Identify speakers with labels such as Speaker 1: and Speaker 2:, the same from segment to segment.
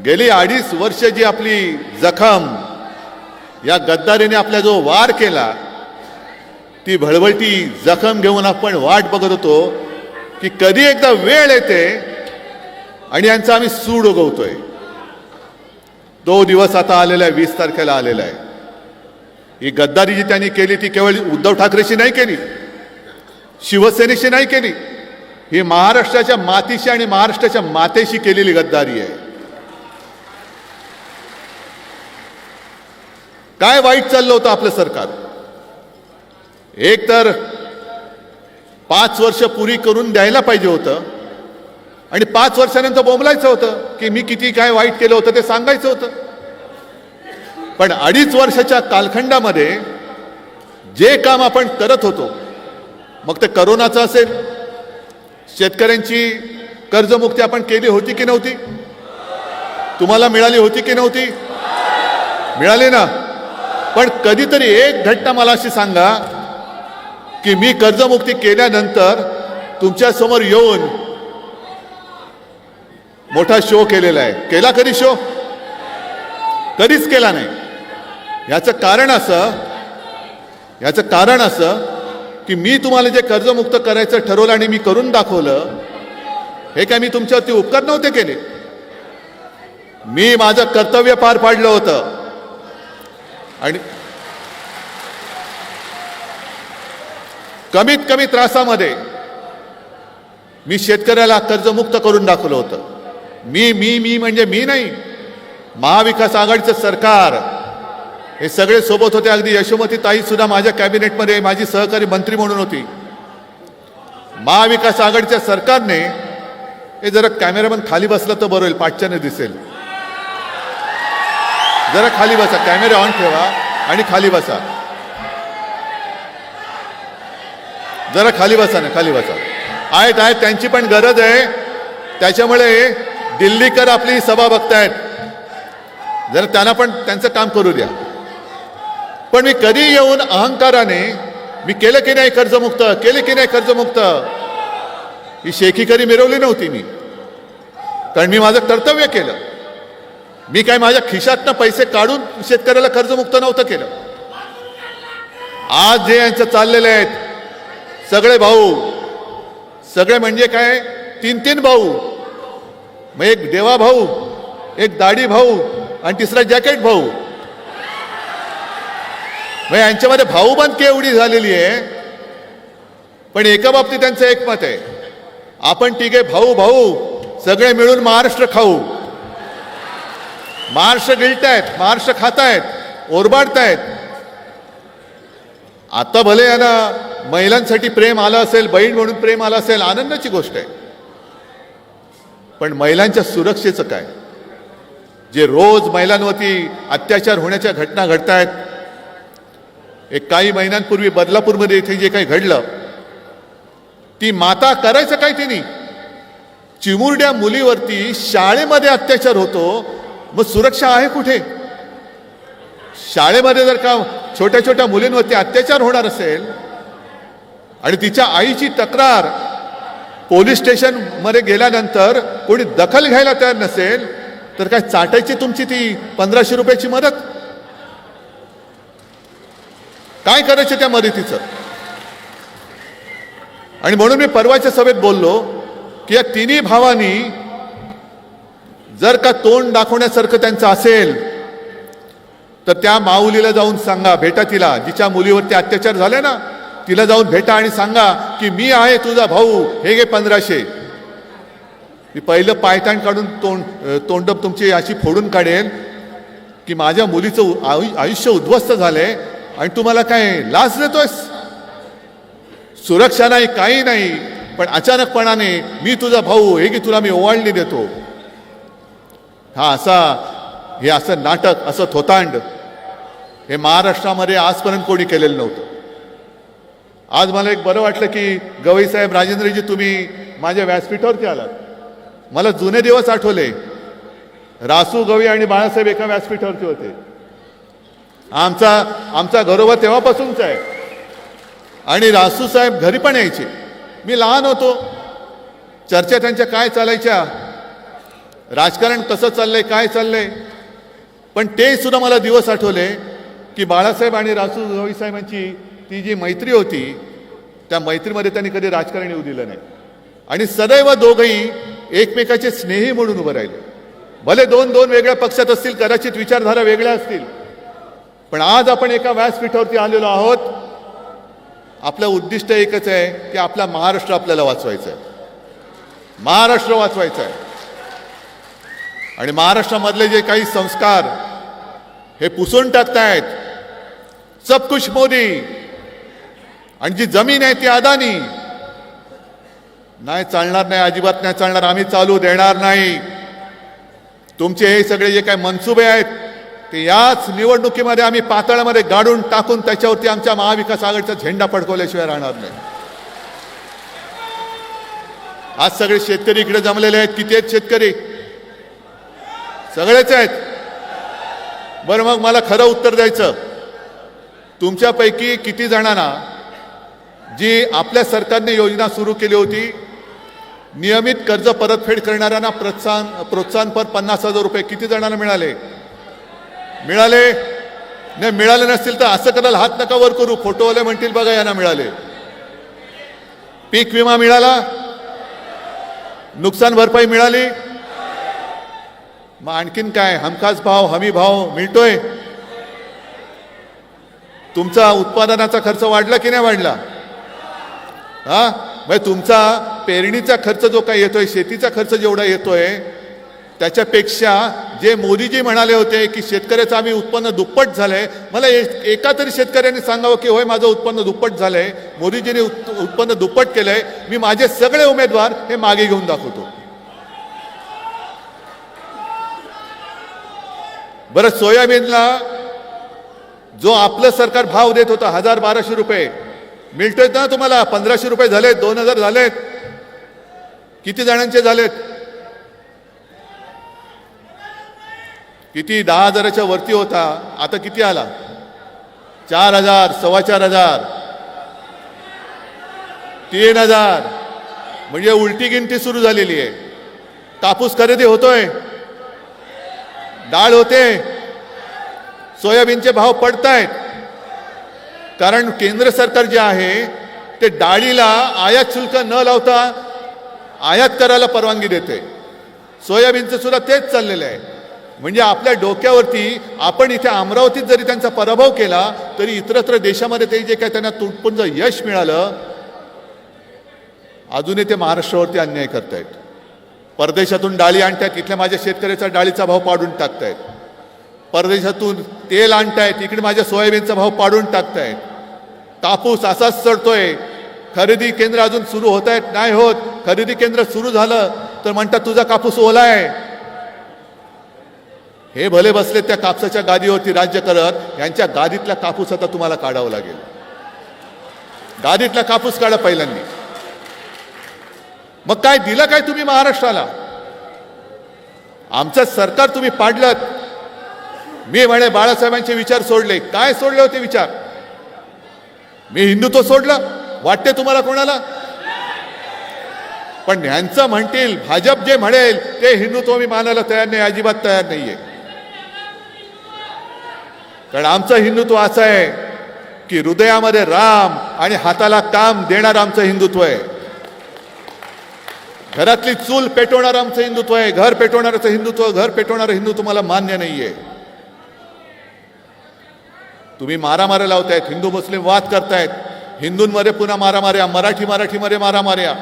Speaker 1: गेली 2.5 वर्ष जी आपली जखम या गद्दारीने आपल्या जो वार केला, ती भळवटी जखम घेऊन आपण वाट बघत होतो की कधी एकदा वेळ येते आणि यांचा आम्ही सूड उगवतोय. तो दिवस आता आलेला आहे, 20 तारखेला आलेला आहे. ही गद्दारी जी त्यांनी केली ती केवळ उद्धव ठाकरेशी नाही केली, शिवसेनेशी नाही केली, ही महाराष्ट्राच्या मातीशी आणि महाराष्ट्राच्या मातेशी केलेली गद्दारी आहे. काय वाईट चाललं होतं आपलं सरकार? एक तर 5 वर्ष पुरी करून द्यायला पाहिजे होतं आणि 5 वर्षानंतर बोंबलायचं होतं की मी किती काय वाईट केलं होतं ते सांगायचं होतं. पण 2.5 वर्षाच्या कालखंडामध्ये जे काम आपण करत होतो, मग ते करोनाचं असेल, शेतकऱ्यांची कर्जमुक्ती आपण केली होती की नव्हती? तुम्हाला मिळाली होती की नव्हती? मिळाली ना. पण कधीतरी एक घटना मला अशी सांगा की मी कर्जमुक्ती केल्यानंतर तुमच्या समोर येऊन मोठा शो केलेला आहे. केला कधी शो? कधीच केला नाही. याचं कारण असं की मी तुम्हाला जे कर्जमुक्त करायचं ठरवलं आणि मी करून दाखवलं, हे काय मी तुमच्यावरती उपकार नव्हते केले. मी माझं कर्तव्य पार पाडलं होतं आणि कमीत कमी त्रासामध्ये मी शेतकऱ्याला कर्जमुक्त करून दाखवलं होतं. मी म्हणजे मी नाही, महाविकास आघाडीचं सरकार, हे सगळे सोबत होते. अगदी यशोमती ताई सुद्धा माझ्या कॅबिनेटमध्ये माझी सहकारी मंत्री म्हणून होती. महाविकास आघाडीच्या सरकारने, हे जरा कॅमेरामन खाली बसला तर बरं होईल, पाठच्याने दिसेल. जरा खाली बसा, कॅमेरा ऑन ठेवा आणि खाली बसा. जरा खाली बसा ना, खाली बसा. आहेत त्यांची पण गरज आहे, त्याच्यामुळे दिल्लीकर आपली सभा बघतायत, जरा त्यांना पण त्यांचं काम करू द्या. पण मी कधी येऊन अहंकाराने मी केलं की नाही कर्जमुक्त, केले की नाही कर्जमुक्त, ही शेखी कधी मिरवली नव्हती मी. कारण मी माझं कर्तव्य केलं. मी काय माझ्या खिशातनं पैसे काढून शेतकऱ्याला कर्जमुक्त नव्हतं केलं. आज जे यांचं चाललेलं आहेत, सगळे भाऊ, सगळे म्हणजे काय 3 भाऊ, मग एक देवा भाऊ, एक दाढी भाऊ आणि तिसरा जॅकेट भाऊ. मग यांच्यामध्ये भाऊबंदकी एवढी झालेली आहे. पण एका बाबतीत त्यांचं एकमत आहे, आपण तिघे भाऊ सगळे मिळून महाराष्ट्र खाऊ. महाराष्ट्र गिळतायत, महाराष्ट्र खातायत, ओरबाडतायत. आता भले यांना महिलांसाठी प्रेम आलं असेल, बहीण म्हणून प्रेम आलं असेल, आनंदाची गोष्ट आहे. पण महिलांच्या सुरक्षेचं काय? जे रोज महिलांवरती अत्याचार होण्याच्या घटना घडतायत. एक काही महिन्यांपूर्वी बदलापूरमध्ये इथे जे काही घडलं, ती माता करायचं काय तिने? चिमुरड्या मुलीवरती शाळेमध्ये अत्याचार होतो, मग सुरक्षा आहे कुठे? शाळेमध्ये जर का छोट्या छोट्या मुलींवरती अत्याचार होणार असेल आणि तिच्या आईची तक्रार पोलीस स्टेशनमध्ये गेल्यानंतर कोणी दखल घ्यायला तयार नसेल, तर काय चाटायची तुमची ती 1500 रुपयाची मदत? काय करायचं त्या मदतीचं? आणि म्हणून मी परवाच्या सभेत बोललो की या तिन्ही भावांनी जर का तोंड दाखवण्यासारखं त्यांचं असेल तर त्या माऊलीला जाऊन सांगा, भेटा तिला, जिच्या मुलीवरती अत्याचार झाले ना, तिला जाऊन भेटा आणि सांगा की मी आहे तुझा भाऊ, हे घे 1500. मी पहिलं पायताण काढून तोंड तुमची अशी फोडून काढेल की माझ्या मुलीचं आयुष्य उद्ध्वस्त झालंय आणि तू मला काय लाच देतोयस? सुरक्षा नाही, काही नाही, पण अचानकपणाने मी तुझा भाऊ, हे की तुला मी ओवाळणी देतो. हे असं नाटक, असं थोतांड हे महाराष्ट्रामध्ये आजपर्यंत कोणी केलेलं नव्हतं. आज मला एक बरं वाटलं की गवईसाहेब, राजेंद्रजी, तुम्ही माझ्या व्यासपीठावरती आलात. मला जुने दिवस आठवले. रासू, गवई आणि बाळासाहेब एका व्यासपीठावरती होते. आमचा घरोबा तेव्हापासूनच आहे. आणि रासू साहेब घरी पण यायचे. मी लहान होतो, चर्चा त्यांच्या काय चालायच्या, राजकारण कसं चाललंय, काय चाललंय, पण ते सुद्धा मला दिवस आठवले की बाळासाहेब आणि रासूभाई साहेबांची ती जी मैत्री होती, त्या मैत्रीमध्ये त्यांनी कधी राजकारण येऊ दिलं नाही आणि सदैव दोघंही एकमेकाचे स्नेही म्हणून उभं राहिले. भले दोन दोन वेगळ्या पक्षात असतील, कदाचित विचारधारा वेगळ्या असतील, पण आज आपण एका व्यासपीठावरती आलेलो आहोत. आपलं उद्दिष्ट एकच आहे की आपला महाराष्ट्र आपल्याला वाचवायचा आहे, महाराष्ट्र वाचवायचा आहे. आणि महाराष्ट्रामधले जे काही संस्कार हे पुसून टाकतायत, सब कुछ मोदी, आणि जी जमीन आहे ती अदानी, नाही चालणार, नाही, अजिबात नाही चालणार. आम्ही चालू देणार नाही. तुमचे हे सगळे जे काही मनसुबे आहेत ते याच निवडणुकीमध्ये आम्ही पातळामध्ये गाडून टाकून त्याच्यावरती आमच्या महाविकास आघाडीचा झेंडा फडकवल्याशिवाय राहणार नाही. आज सगळे शेतकरी इकडे जमलेले आहेत. किती आहेत शेतकरी? सगळेच आहेत. बरं, मग मला खरं उत्तर द्यायचं, तुमच्यापैकी किती जणांना जी आपल्या सरकारने योजना सुरू केली होती, नियमित कर्ज परतफेड करणाऱ्यांना प्रोत्साहनपर 50,000 रुपये, किती जणांना मिळाले? मिळाले नाही? मिळाले नसतील तर असं कराल, हात नका वर करू. फोटोवाले म्हणतील बघा यांना मिळाले. पीक विमा मिळाला? नुकसान भरपाई मिळाली? मग आणखीन काय? हमखास भाव, हमी भाव मिळतोय? तुमचा उत्पादनाचा खर्च वाढला की नाही वाढला? हा, म्हणजे तुमचा पेरणीचा खर्च जो काही येतोय, शेतीचा खर्च जेवढा येतोय, त्याच्यापेक्षा जे मोदीजी म्हणाले होते की शेतकऱ्याचं आम्ही उत्पन्न दुप्पट झालंय, मला एका तरी शेतकऱ्यांनी सांगावं की होय माझं उत्पन्न दुप्पट झालंय, मोदीजींनी उत्पन्न दुप्पट केलंय, मी माझे सगळे उमेदवार हे मागे घेऊन दाखवतो. बरं, सोयाबीनला जो आपलं सरकार भाव देत होता 1,000-1,200 रुपये, मिळतोय ना तुम्हाला? 1,500 रुपये झालेत, 2,000 झालेत. किती जणांचे झालेत? किती? 10,000च्या वरती होता, आता किती आला? 4,000, 4,500, 3,000. म्हणजे उलटी गिनती सुरू झालेली आहे. कापूस खरेदी होतोय, डाळ होते, सोयाबीनचे भाव पडतायत, कारण केंद्र सरकार जे आहे ते डाळीला आयात शुल्क न लावता आयात करायला परवानगी देते. सोयाबीनचं सुद्धा तेच चाललेलं आहे. म्हणजे आपल्या डोक्यावरती, आपण इथे अमरावतीत जरी त्यांचा पराभव केला तरी इतरत्र देशामध्ये ते जे काय त्यांना तुटपुंज यश मिळालं, अजूनही ते महाराष्ट्रावरती अन्याय करतायत. परदेशातून डाळी आणतायत, इथल्या माझ्या शेतकऱ्याचा डाळीचा भाव पाडून टाकतायत. परदेशातून तेल आणतायत, इकडे माझ्या सोयाबीनचा भाव पाडून टाकतायत. कापूस असाच चढतोय. खरेदी केंद्र अजून सुरू होत आहेत, नाही होत. खरेदी केंद्र सुरू झालं तर म्हणतात तुझा कापूस ओला आहे. हे भले बसले त्या कापसाच्या गादीवरती राज्य करत, यांच्या गादीतला कापूस आता तुम्हाला काढावा लागेल. गादीतला कापूस काढा पहिल्यांदा. मग काय दिलं काय तुम्ही महाराष्ट्राला? आमचं सरकार तुम्ही पाडलं. मी म्हणे बाळासाहेबांचे विचार सोडले. काय सोडले होते विचार? मी हिंदुत्व सोडलं वाटते तुम्हाला कोणाला? पण ह्यांचं म्हणतील, भाजप जे म्हणेल ते हिंदुत्व मी मानायला तयार नाही, अजिबात तयार नाहीये. कारण आमचं हिंदुत्व असं आहे की हृदयामध्ये राम आणि हाताला काम देणारं आमचं हिंदुत्व आहे. घरातली चूल पेटवणारं आमचं हिंदुत्व आहे. घर पेटवणारचं हिंदुत्व, घर पेटवणारं हिंदुत्व मला मान्य नाहीये. तुम्ही मारामाऱ्या लावतायत, हिंदू मुस्लिम वाद करतायत, हिंदूंमध्ये पुन्हा मारामाऱ्या, मराठीमध्ये मारामाऱ्या.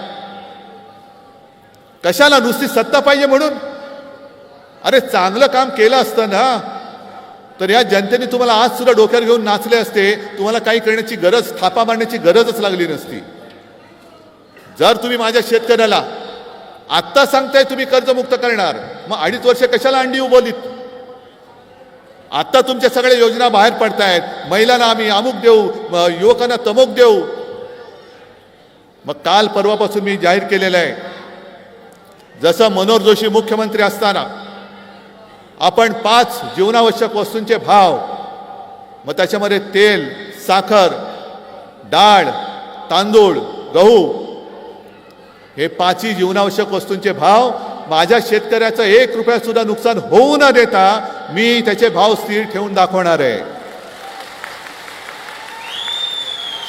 Speaker 1: कशाला? नुसती सत्ता पाहिजे म्हणून? अरे चांगलं काम केलं असतं ना तर या जनतेने तुम्हाला आज सुद्धा डोक्यावर घेऊन नाचले असते. तुम्हाला काही करण्याची गरज, थापा मारण्याची गरजच लागली नसती. जर तुम्ही माझ्या शेतकऱ्याला आत्ता सांगताय तुम्ही कर्जमुक्त करणार, मग 2.5 वर्ष कशाला अंडी उभवलीत? आता तुमच्या सगळ्या योजना बाहेर पडतायत. महिलांना आम्ही अमुक देऊ, युवकांना तमुक देऊ. मग काल परवापासून मी जाहीर केलेलं आहे, जसं मनोहर जोशी मुख्यमंत्री असताना आपण 5 जीवनावश्यक वस्तूंचे भाव, मग त्याच्यामध्ये तेल, साखर, डाळ, तांदूळ, गहू, हे 5ही जीवनावश्यक वस्तूंचे भाव माझ्या शेतकऱ्याचं 1 रुपया सुद्धा नुकसान होऊ न देता मी त्याचे भाव स्थिर ठेवून दाखवणार आहे.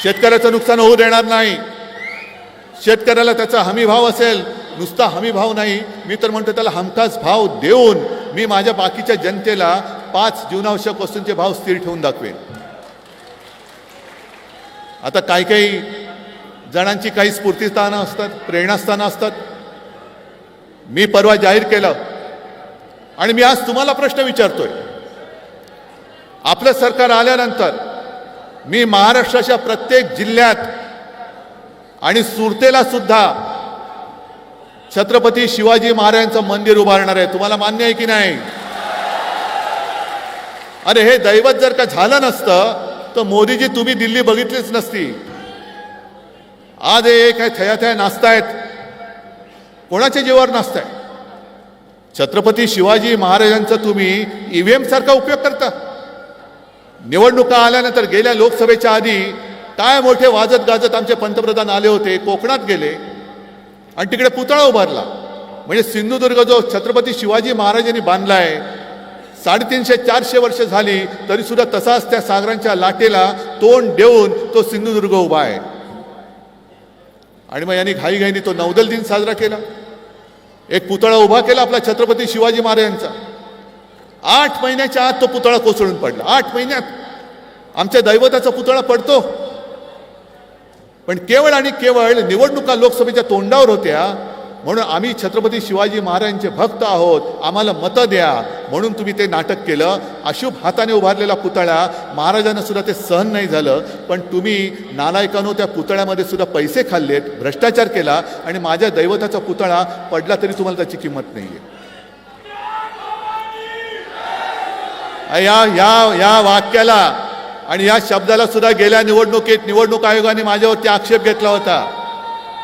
Speaker 1: शेतकऱ्याचं नुकसान होऊ देणार नाही. शेतकऱ्याला त्याचा हमी भाव असेल, नुसता हमी भाव नाही, मी तर म्हणतो त्याला हमखास भाव देऊन मी माझ्या बाकीच्या जनतेला 5 जीवनावश्यक वस्तूंचे भाव स्थिर ठेवून दाखवेन. आता काही जणांची काही स्फूर्तिस्थानं असतात, प्रेरणास्थानं असतात. मी परवा जाहीर केलं आणि मी आज तुम्हाला प्रश्न विचारतोय. आपलं सरकार आल्यानंतर मी महाराष्ट्राच्या प्रत्येक जिल्ह्यात आणि सुरतेला सुद्धा छत्रपती शिवाजी महाराजांचं मंदिर उभारणार आहे. तुम्हाला मान्य आहे की नाही? अरे हे दैवत जर का झालं नसतं तर मोदीजी तुम्ही दिल्ली बघितलीच नसती. आज हे काय थया नाचतायत, कोणाच्या जीवावर नाचताय? छत्रपती शिवाजी महाराजांचा तुम्ही ईव्हीएम सारखा उपयोग करता. निवडणुका आल्यानंतर गेल्या लोकसभेच्या आधी काय मोठे वाजत गाजत आमचे पंतप्रधान आले होते, कोकणात गेले आणि तिकडे पुतळा उभारला. म्हणजे सिंधुदुर्ग जो छत्रपती शिवाजी महाराजांनी बांधलाय, 350-400 वर्ष झाली तरी सुद्धा तसाच त्या सागरांच्या लाटेला तोंड देऊन तो सिंधुदुर्ग उभा आहे. आणि मग यांनी घाईघाईने तो नौदल दिन साजरा केला, एक पुतळा उभा केला आपला छत्रपती शिवाजी महाराजांचा. 8 महिन्याच्या आत तो पुतळा कोसळून पडला. 8 महिन्यात आमच्या दैवताचा पुतळा पडतो. पण केवळ आणि केवळ निवडणुका लोकसभेच्या तोंडावर होत्या म्हणून आम्ही छत्रपती शिवाजी महाराजांचे भक्त आहोत, आम्हाला मतं द्या म्हणून तुम्ही ते नाटक केलं. अशुभ हाताने उभारलेला पुतळा महाराजांना सुद्धा ते सहन नाही झालं. पण तुम्ही नालायकांनो त्या पुतळ्यामध्ये सुद्धा पैसे खाल्लेत, भ्रष्टाचार केला आणि माझ्या दैवताचा पुतळा पडला तरी तुम्हाला त्याची किंमत नाहीये. या वाक्याला आणि या शब्दाला सुद्धा गेल्या निवडणुकीत निवडणूक आयोगाने माझ्यावरती आक्षेप घेतला होता.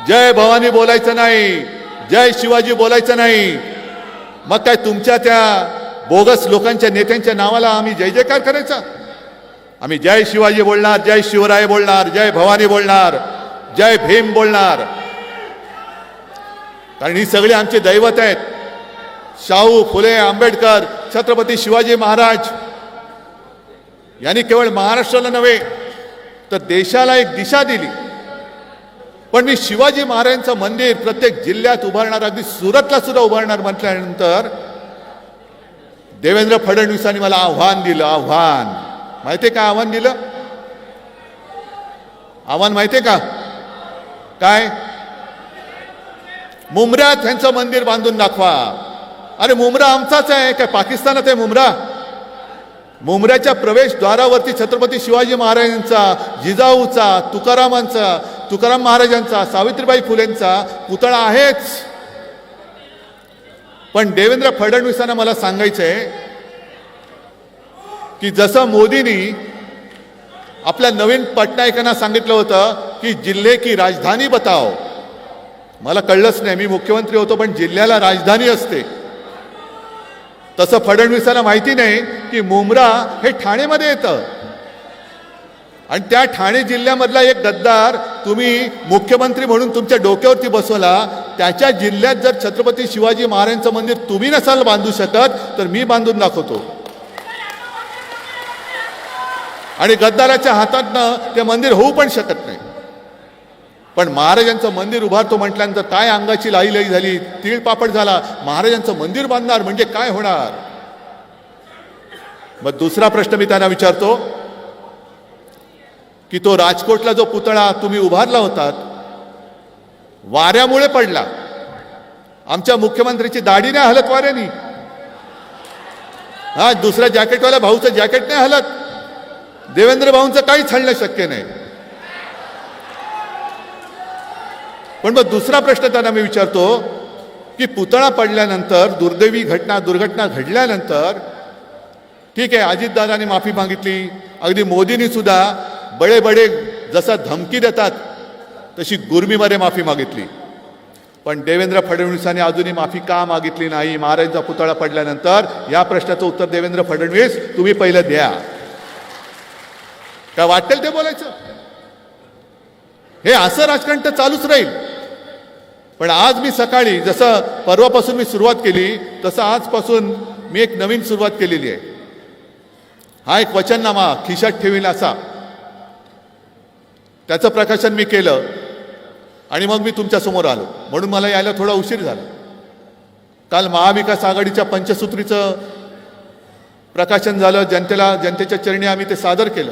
Speaker 1: जय भवानी बोलायचं नाही, जय शिवाजी बोलायचं नाही. मग काय तुमच्या त्या बोगस लोकांच्या नेत्यांच्या नावाला आम्ही जय जयकार करायचा? आम्ही जय शिवाजी बोलणार, जय शिवराय बोलणार, जय भवानी बोलणार, जय भीम बोलणार. कारण ही सगळी आमचे दैवत आहेत. शाहू फुले आंबेडकर छत्रपती शिवाजी महाराज यांनी केवळ महाराष्ट्राला नव्हे तर देशाला एक दिशा दिली. पण मी शिवाजी महाराजांचं मंदिर प्रत्येक जिल्ह्यात उभारणार, अगदी सुरतला सुद्धा उभारणार म्हटल्यानंतर देवेंद्र फडणवीसांनी मला आव्हान दिलं. आव्हान माहितीये का? आव्हान दिलं, आव्हान माहितीये का काय? मुंब्र्यात ह्यांचं मंदिर बांधून दाखवा. अरे मुंब्रा आमचाच आहे काय? पाकिस्तानात आहे मुंब्रा? मुंब्र्याच्या प्रवेशद्वारावरती छत्रपती शिवाजी महाराजांचा, जिजाऊचा, तुकाराम महाराजांचा, सावित्रीबाई फुलेंचा पुतळा आहेच. पण देवेंद्र फडणवीसांना मला सांगायचंय की जसं मोदींनी आपल्या नवीन पटनायकांना सांगितलं होतं की जिल्हे की राजधानी बताओ, मला कळलंच नाही, मी मुख्यमंत्री होतो पण जिल्ह्याला राजधानी असते. तसं फडणवीसांना माहिती नाही की मुंब्रा हे ठाणेमध्ये येतं आणि त्या ठाणे जिल्ह्यामधला एक गद्दार तुम्ही मुख्यमंत्री म्हणून तुमच्या डोक्यावरती बसवला. त्याच्या जिल्ह्यात जर छत्रपती शिवाजी महाराजांचं मंदिर तुम्ही नसाल बांधू शकत तर मी बांधून दाखवतो. आणि गद्दाराच्या हातातनं ते मंदिर होऊ पण शकत नाही. पण महाराजांचं मंदिर उभारतो म्हटल्यानंतर काय अंगाची लाईलाई झाली, तीळ पापड झाला. महाराजांचं मंदिर बांधणार म्हणजे काय होणार? मग दुसरा प्रश्न मी त्यांना विचारतो की तो राजकोटला जो पुतळा तुम्ही उभारला होतात वाऱ्यामुळे पडला. आमच्या मुख्यमंत्र्याची दाढी नाही हलत वाऱ्यानी. हा दुसऱ्या जॅकेटवाल्या भाऊचं जॅकेट नाही हलत. देवेंद्र भाऊंचं काहीच हलणं शक्य नाही. पण मग दुसरा प्रश्न त्यांना मी विचारतो की पुतळा पडल्यानंतर दुर्दैवी दुर्घटना घडल्यानंतर ठीक आहे, अजितदादांनी माफी मागितली, अगदी मोदींनी सुद्धा बडे जसा धमकी देतात तशी गुरमीमध्ये माफी मागितली. पण देवेंद्र फडणवीसांनी अजूनही माफी का मागितली नाही महाराजांचा पुतळा पडल्यानंतर? या प्रश्नाचं उत्तर देवेंद्र फडणवीस तुम्ही पहिलं द्या. काय वाटेल ते बोलायचं? हे असं राजकारण तर चालूच राहील. पण आज मी सकाळी जसं परवापासून मी सुरुवात केली तसं आजपासून मी एक नवीन सुरुवात केलेली आहे. हा एक वचननामा खिशात ठेवील असा, त्याचं प्रकाशन मी केलं आणि मग मी तुमच्यासमोर आलो. म्हणून मला यायला थोडा उशीर झाला. काल महाविकास आघाडीच्या पंचसूत्रीचं प्रकाशन झालं, जनतेच्या चरणी आम्ही ते सादर केलं.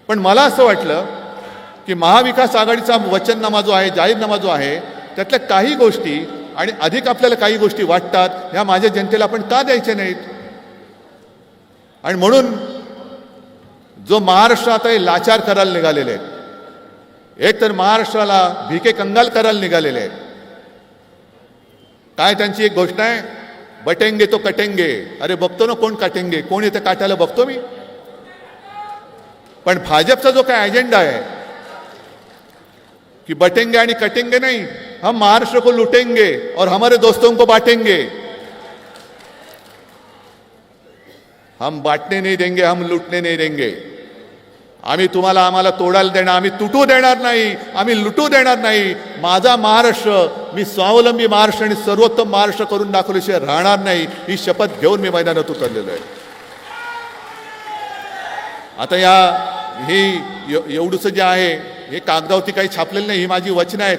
Speaker 1: पण मला असं वाटलं की महाविकास आघाडीचा वचननामा जो आहे, जाहीरनामा जो आहे, त्यातल्या काही गोष्टी आणि अधिक आपल्याला काही गोष्टी वाटतात, ह्या माझ्या जनतेला आपण का द्यायच्या नाहीत. आणि म्हणून जो महाराष्ट्र आता हे लाचार करायला निघालेले आहेत, एक तर महाराष्ट्राला भिके कंगाल करायला निघालेले आहेत. काय त्यांची एक घोषणा आहे, बटेंगे तो कटेंगे. अरे बघतो ना कोण काटेंगे, कोण येतं काटायला बघतो मी. पण भाजपचा जो काय अजेंडा आहे कि बटेंगे आणि कटेंगे नहीं, हम महाराष्ट्र को लूटेंगे और हमारे दोस्तों को बांटेंगे. हम बांटने नहीं देंगे, हम लूटने नहीं देंगे. आम्ही तुम्हाला आम्हाला तोडायला देणार, आम्ही तुटू देणार नाही, आम्ही लुटू देणार नाही. माझा महाराष्ट्र मी स्वावलंबी महाराष्ट्र आणि सर्वोत्तम महाराष्ट्र करून दाखवल्याशिवाय राहणार नाही, ही शपथ घेऊन मी मैदानात उतरलेलो आहे. आता एवढंसं जे आहे हे कागदावरती काही छापलेलं नाही, ही माझी वचनं आहेत.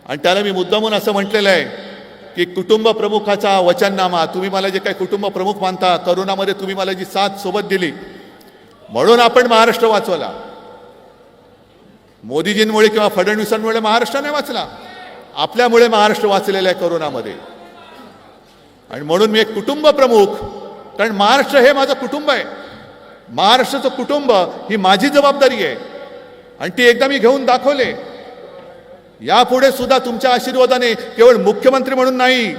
Speaker 1: आणि त्याला मी मुद्दामून असं म्हटलेलं आहे की कुटुंब प्रमुखाचा वचननामा. तुम्ही मला जे काही कुटुंब प्रमुख मानता, करोनामध्ये तुम्ही मला जी साथ सोबत दिली म्हणून आपण महाराष्ट्र वाचवला. मोदीजींमुळे किंवा फडणवीसांमुळे महाराष्ट्र नाही वाचला, आपल्यामुळे महाराष्ट्र वाचलेला आहे करोनामध्ये. आणि म्हणून मी एक कुटुंब प्रमुख, कारण महाराष्ट्र हे माझं कुटुंब आहे. महाराष्ट्राचं कुटुंब ही माझी जबाबदारी आहे आणि ती एकदा मी घेऊन दाखवले. यापुढे सुद्धा तुमच्या आशीर्वादाने केवळ मुख्यमंत्री म्हणून नाही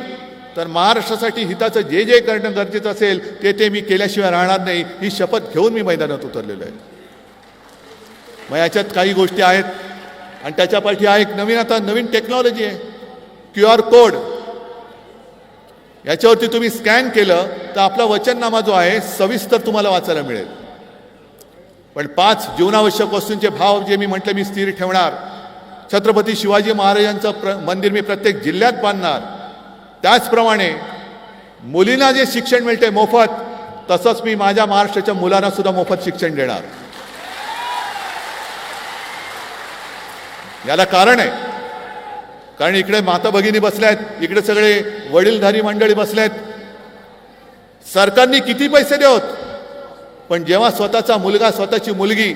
Speaker 1: तर महाराष्ट्रासाठी हिताचं जे जे करणं गरजेचं असेल ते मी केल्याशिवाय राहणार नाही, ही शपथ घेऊन मी मैदानात उतरलेलो आहे. मग याच्यात काही गोष्टी आहेत आणि त्याच्या पाठी आहे एक नवीन टेक्नॉलॉजी आहे, QR कोड. याच्यावरती तुम्ही स्कॅन केलं तर आपला वचननामा जो आहे सविस्तर तुम्हाला वाचायला मिळेल. पण 5 जीवनावश्यक वस्तूंचे भाव जे मी म्हटलं मी स्थिर ठेवणार. छत्रपती शिवाजी महाराजांचं मंदिर मी प्रत्येक जिल्ह्यात बांधणार. त्याचप्रमाणे मुलींना जे शिक्षण मिळते मोफत, तसंच मी माझ्या महाराष्ट्राच्या मुलांना सुद्धा मोफत शिक्षण देणार. याला कारण आहे, कारण इकडे माता भगिनी बसल्यात, इकडे सगळे वडीलधारी मंडळी बसल्यात. सरकारने किती पैसे देवत, पण जेव्हा स्वतःचा मुलगा स्वतःची मुलगी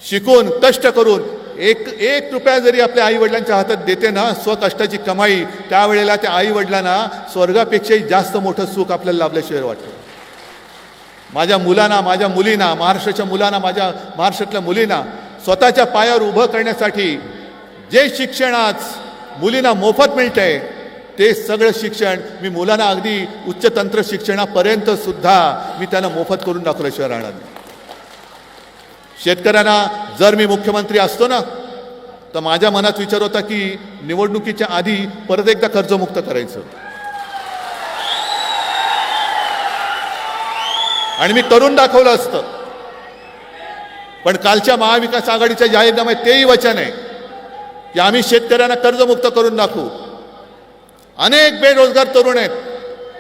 Speaker 1: शिकून कष्ट करून एक रुपया जरी आपल्या आई वडिलांच्या हातात देते ना, स्वकष्टाची कमाई, त्यावेळेला त्या आई वडिलांना स्वर्गापेक्षाही जास्त मोठं सुख आपल्याला लाभल्याशिवाय वाटतं. माझ्या मुलांना, माझ्या मुलींना, महाराष्ट्राच्या मुलांना, माझ्या महाराष्ट्रातल्या मुलींना स्वतःच्या पायावर उभं करण्यासाठी जे शिक्षण आज मुलींना मोफत मिळतंय, ते सगळं शिक्षण मी मुलांना अगदी उच्च तंत्र शिक्षणापर्यंत सुद्धा मी त्यांना मोफत करून दाखवल्याशिवाय राहणार नाही. शेतकऱ्यांना जर मी मुख्यमंत्री असतो ना, तर माझ्या मनात विचार होता की निवडणुकीच्या आधी परत एकदा कर्जमुक्त करायचं. आणि मी करून दाखवलं असतं. पण कालच्या महाविकास आघाडीच्या जाहीरनाम्यात तेही वचन आहे की आम्ही शेतकऱ्यांना कर्जमुक्त करून दाखवू. अनेक बेरोजगार तरुण आहेत,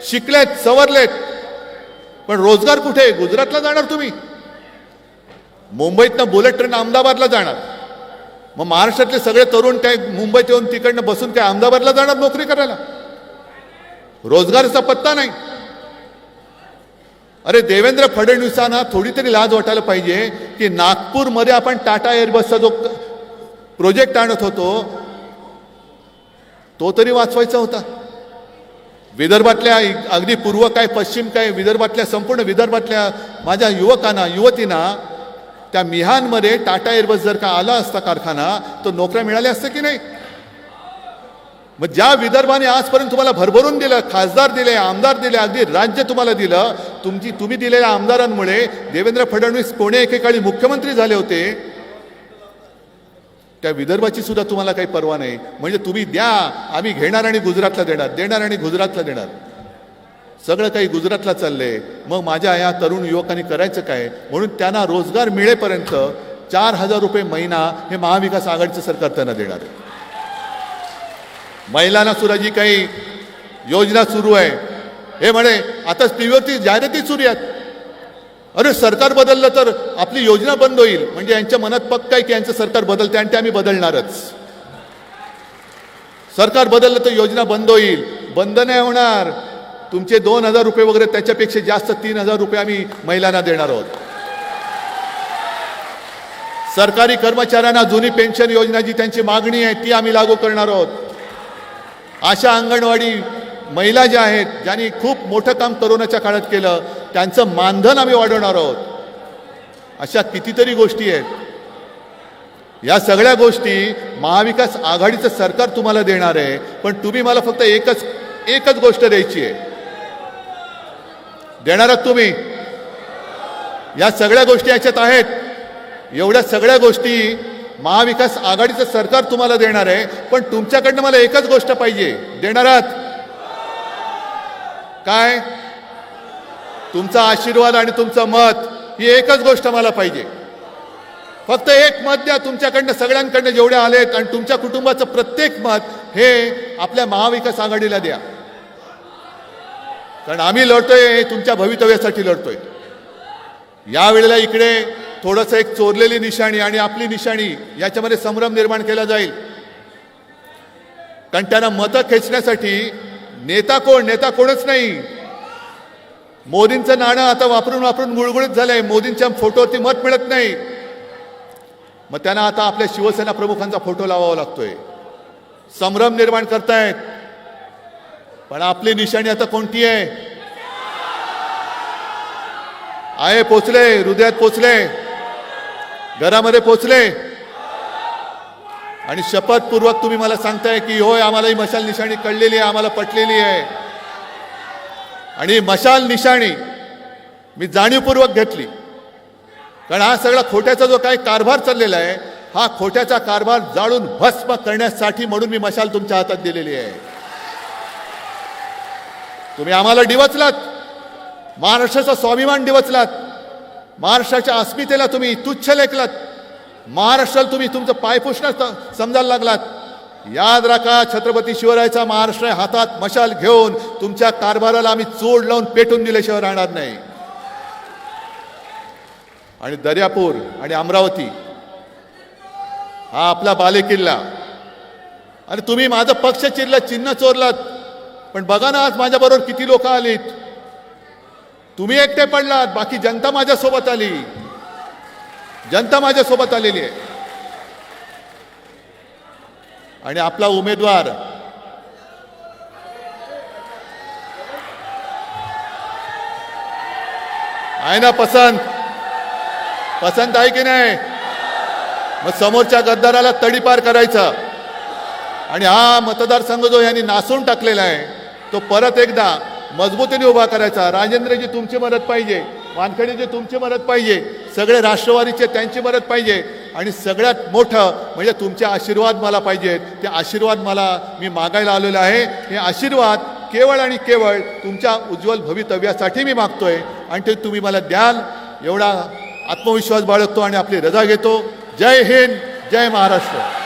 Speaker 1: शिकलेत, सवरलेत, पण रोजगार कुठे? गुजरातला जाणार तुम्ही, मुंबईतनं बुलेट ट्रेन अहमदाबादला जाणार. मग महाराष्ट्रातले सगळे तरुण काय मुंबईत येऊन तिकडनं बसून काय अहमदाबादला जाणार नोकरी करायला? रोजगाराचा पत्ता नाही. अरे देवेंद्र फडणवीसांना थोडी तरी लाज वाटायला पाहिजे की नागपूरमध्ये आपण टाटा एअरबसचा जो प्रोजेक्ट आणत होतो तो तरी वाचवायचा होता. विदर्भातल्या अगदी पूर्व काय पश्चिम काय विदर्भातल्या संपूर्ण विदर्भातल्या माझ्या युवकांना युवतींना त्या मिहानमध्ये टाटा एअरबस जर का आला असता कारखाना तर नोकऱ्या मिळाल्या असत्या की नाही? मग ज्या विदर्भाने आजपर्यंत तुम्हाला भरभरून दिलं, खासदार दिले, आमदार दिले, अगदी राज्य तुम्हाला दिलं, तुम्ही दिलेल्या आमदारांमुळे देवेंद्र फडणवीस कोणे एकेकाळी मुख्यमंत्री झाले होते, त्या विदर्भाची सुद्धा तुम्हाला काही पर्वा नाही. म्हणजे तुम्ही द्या, आम्ही घेणार आणि गुजरातला देणार, देणार आणि गुजरातला देणार. सगळं काही गुजरातला चाललंय. मग माझ्या या तरुण युवकांनी करायचं काय? म्हणून त्यांना रोजगार मिळेपर्यंत 4,000 रुपये महिना हे महाविकास आघाडीचं सरकार त्यांना देणार आहे. महिलांना सुद्धा जी काही योजना सुरू आहे, हे म्हणे आता टीव्हीवरती जाहिराती सुरू आहेत, अरे सरकार बदललं तर आपली योजना बंद होईल. म्हणजे यांच्या मनात पक्का आहे की यांचं सरकार बदलते आणि ते आम्ही बदलणारच. सरकार बदललं तर योजना बंद होईल. बंद नाही होणार. तुमचे 2,000 रुपये वगैरे त्याच्यापेक्षा जास्त 3,000 रुपये आम्ही महिलांना देणार आहोत. सरकारी कर्मचाऱ्यांना जुनी पेन्शन योजना जी त्यांची मागणी आहे ती आम्ही लागू करणार आहोत. आशा अंगणवाडी महिला ज्या आहेत, ज्यांनी खूप मोठं काम कोरोनाच्या काळात केलं, त्यांचं मानधन आम्ही वाढवणार आहोत. अशा कितीतरी गोष्टी आहेत. या सगळ्या गोष्टी महाविकास आघाडीचं सरकार तुम्हाला देणार आहे. पण तुम्ही मला फक्त एकच गोष्ट द्यायची आहे. देणार आहात तुम्ही? या सगळ्या गोष्टी याच्यात आहेत. एवढ्या सगळ्या गोष्टी महाविकास आघाडीचं सरकार तुम्हाला देणार आहे. पण तुमच्याकडनं मला एकच गोष्ट पाहिजे. देणार आहात काय? तुमचा आशीर्वाद आणि तुमचं मत, ही एकच गोष्ट मला पाहिजे. फक्त एक मत द्या तुमच्याकडनं, सगळ्यांकडनं जेवढे आलेत, आणि तुमच्या कुटुंबाचं प्रत्येक मत हे आपल्या महाविकास आघाडीला द्या. कारण आम्ही लढतोय हे तुमच्या भवितव्यासाठी लढतोय. यावेळेला इकडे थोडंसं एक चोरलेली निशाणी आणि आपली निशाणी याच्यामध्ये संभ्रम निर्माण केला जाईल. कारण त्यांना मतं खेचण्यासाठी नेता कोणच नाही. मोदींचं नाणं आता वापरून वापरून गुळगुळीत झालंय. मोदींच्या फोटोवरती मत मिळत नाही. मग त्यांना आता आपल्या शिवसेना प्रमुखांचा फोटो लावावा लागतोय. संभ्रम निर्माण करतायत. पण आपली निशाणी आता कोणती आहे? पोचले, हृदयात पोचले, घरामध्ये पोचले. आणि शपथपूर्वक तुम्ही मला सांगताय की होय, आम्हाला ही मशाल निशाणी कळलेली आहे, आम्हाला पटलेली आहे. आणि मशाल निशाणी मी जाणीवपूर्वक घेतली. कारण हा सगळा खोट्याचा जो काही कारभार चाललेला आहे, हा खोट्याचा कारभार जाळून भस्म करण्यासाठी म्हणून मी मशाल तुमच्या हातात दिलेली आहे. तुम्ही आम्हाला डिवचलात, महाराष्ट्राचा स्वाभिमान डिवचलात, महाराष्ट्राच्या अस्मितेला तुम्ही तुच्छ लेखलात, महाराष्ट्राला तुम्ही तुमचं पायपुसणं समजायला लागलात. याद राखा, छत्रपती शिवरायाचा महाराष्ट्र हातात मशाल घेऊन तुमच्या कारभाराला आम्ही चोड लावून पेटून दिल्याशिवाय राहणार नाही. आणि दर्यापूर आणि अमरावती हा आपला बालेकिल्ला. आणि तुम्ही माझं पक्ष चिरलं, चिन्ह चोरलात. पण बघा ना, आज माझ्याबरोबर किती लोक आलीत. तुम्ही एकटे पडलात, बाकी जनता माझ्यासोबत आली. जनता माझ्यासोबत आलेली आहे. आणि आपला उमेदवार आहे ना पसंत आहे की नाही? मग समोरच्या गद्दाराला तडीपार करायचा. आणि हा मतदारसंघ जो यांनी नासून टाकलेला आहे, तो परत एकदा मजबूतीने उभा करायचा. राजेंद्रजी तुमची मदत पाहिजे, वानखेडेजी तुमची मदत पाहिजे, सगळे राष्ट्रवादीचे त्यांची मदत पाहिजे. आणि सगळ्यात मोठं म्हणजे तुमचे आशीर्वाद मला पाहिजेत. ते आशीर्वाद मी मागायला आलेलो आहे. हे आशीर्वाद केवळ आणि केवळ तुमच्या उज्ज्वल भवितव्यासाठी मी मागतोय. आणि ते तुम्ही मला द्याल एवढा आत्मविश्वास बाळगतो आणि आपली रजा घेतो. जय हिंद, जय महाराष्ट्र.